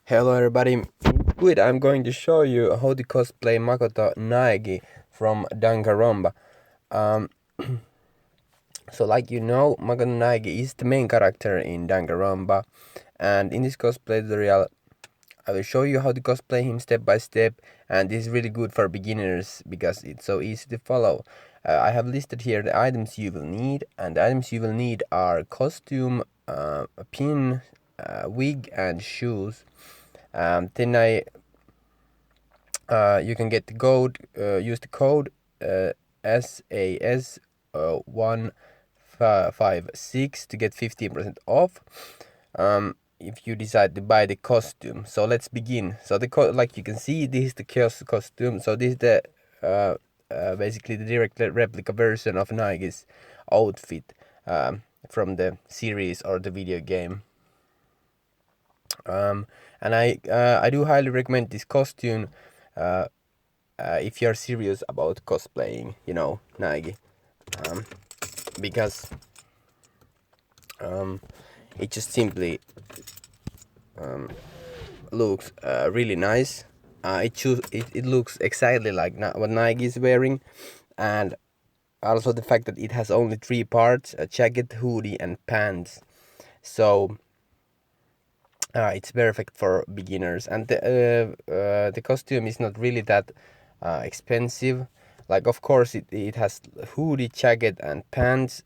Hello everybody, good. I'm going to show you how to cosplay Makoto Naegi from Danganronpa. Um, so like you know, Makoto Naegi is the main character in Danganronpa, and in this cosplay tutorial I will show you how to cosplay him step by step, and this is really good for beginners because it's so easy to follow. I have listed here the items you will need, and the items you will need are costume, a pin, wig and shoes. Then you can get the code, use the code SAS 156 to get 15% off if you decide to buy the costume. So let's begin. So like you can see, this is the costume. So this is the basically the direct replica version of Naegi's outfit from the series or the video game. And I do highly recommend this costume if you're serious about cosplaying, Naegi, because it just simply looks really nice. It looks exactly like what Naegi is wearing, and also the fact that it has only 3 parts: a jacket, hoodie, and pants. So it's perfect for beginners, and the costume is not really that expensive. Like, of course, it has hoodie, jacket, and pants,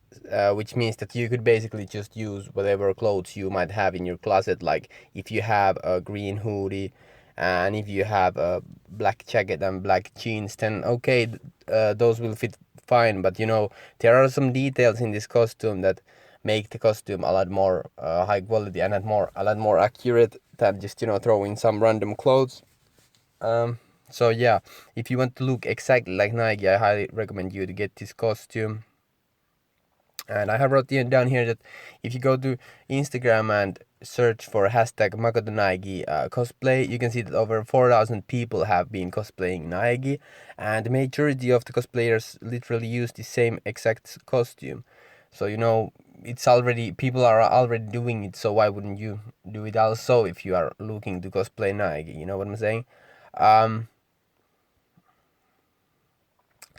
which means that you could basically just use whatever clothes you might have in your closet. Like if you have a green hoodie and if you have a black jacket and black jeans, then okay, those will fit fine. But there are some details in this costume that make the costume a lot more high quality and a lot more accurate than just throwing some random clothes. So yeah, if you want to look exactly like Naegi, I highly recommend you to get this costume. And I have wrote down here that if you go to Instagram and search for hashtag Makoto Naegi cosplay, you can see that over 4,000 people have been cosplaying Naegi, and the majority of the cosplayers literally use the same exact costume. So it's already, people are already doing it, so why wouldn't you do it also if you are looking to cosplay Naegi? You know what I'm saying?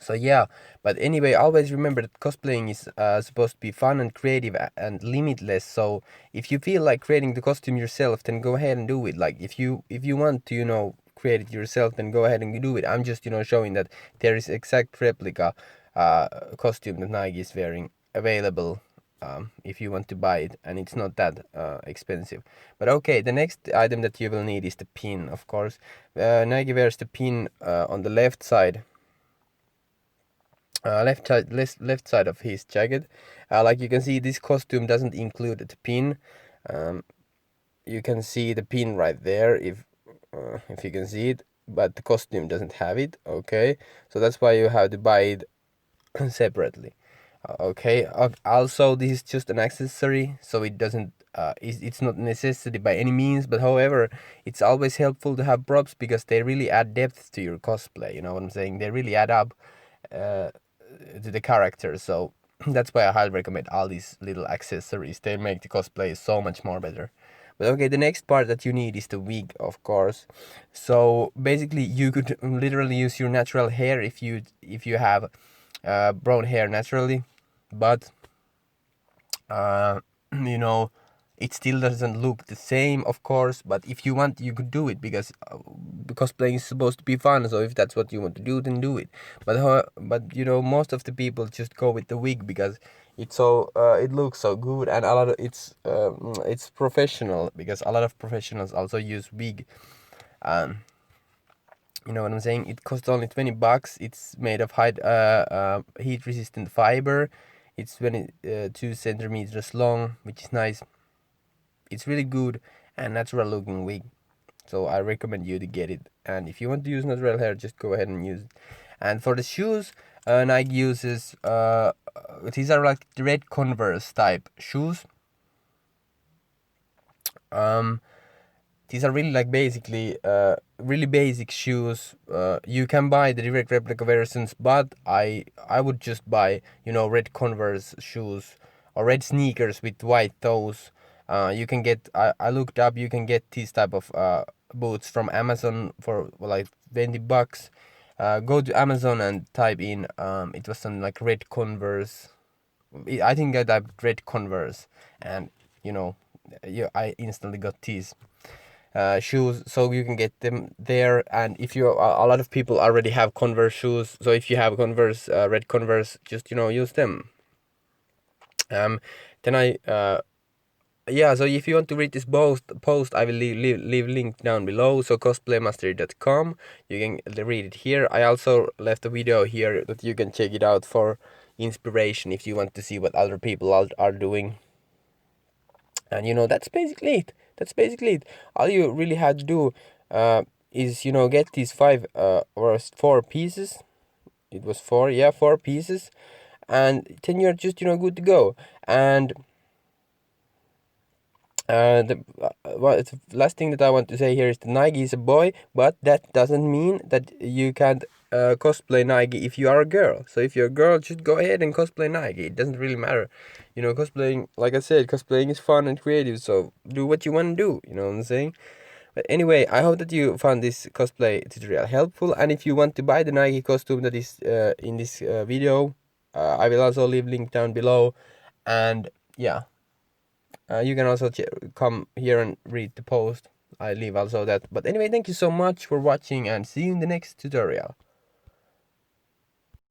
So yeah, but anyway, always remember that cosplaying is supposed to be fun and creative and limitless. So if you feel like creating the costume yourself, then go ahead and do it. Like if you want to create it yourself, then go ahead and do it. I'm just showing that there is exact replica costume that Naegi is wearing available if you want to buy it, and it's not that expensive. But okay, the next item that you will need is the pin, of course. Naegi wears the pin on the left side, left side of his jacket. Like you can see, this costume doesn't include the pin. You can see the pin right there if you can see it, but the costume doesn't have it. Okay, so that's why you have to buy it separately. Okay. Also, this is just an accessory, so it doesn't. It's not necessity by any means, but however, it's always helpful to have props because they really add depth to your cosplay. You know what I'm saying? They really add up to the character. So that's why I highly recommend all these little accessories. They make the cosplay so much more better. But okay, the next part that you need is the wig, of course. So basically, you could literally use your natural hair if you have brown hair naturally, but uh, you know it still doesn't look the same, of course. But if you want, you could do it because cosplaying is supposed to be fun. So if that's what you want to do, then do it. But most of the people just go with the wig because it looks so good, and a lot of it's professional because a lot of professionals also use wig. um you know what I'm saying? It costs only $20. It's made of heat resistant fiber. It's 22 centimeters long, which is nice. It's really good and natural looking wig. So I recommend you to get it. And if you want to use natural hair, just go ahead and use it. And for the shoes, Nike uses these are like the red Converse type shoes. Um, these are really like basically really basic shoes. You can buy the direct replica versions, but I would just buy red Converse shoes or red sneakers with white toes. You can get, I looked up, you can get these type of boots from Amazon for like $20. Go to Amazon and type in it was something like red Converse. I think I typed red Converse, and you know, I instantly got these shoes, so you can get them there. And if you, a lot of people already have Converse shoes, so if you have Converse, red Converse, just use them. Then I yeah, so if you want to read this post, I will leave link down below. So cosplaymastery.com, you can read it here. I also left a video here that you can check it out for inspiration if you want to see what other people are doing. And that's basically it. That's basically it. All you really had to do is get these 4 pieces. It was 4, yeah, 4 pieces, and then you're just good to go. And the last thing that I want to say here is that Naegi is a boy, but that doesn't mean that you can't cosplay Naegi if you are a girl. So if you're a girl, just go ahead and cosplay Naegi. It doesn't really matter. Cosplaying, like I said, cosplaying is fun and creative, so do what you want to do, you know what I'm saying? But anyway, I hope that you found this cosplay tutorial helpful, and if you want to buy the Naegi costume that is in this video, I will also leave link down below. And yeah, you can also come here and read the post. I leave also that. But anyway, thank you so much for watching, and see you in the next tutorial.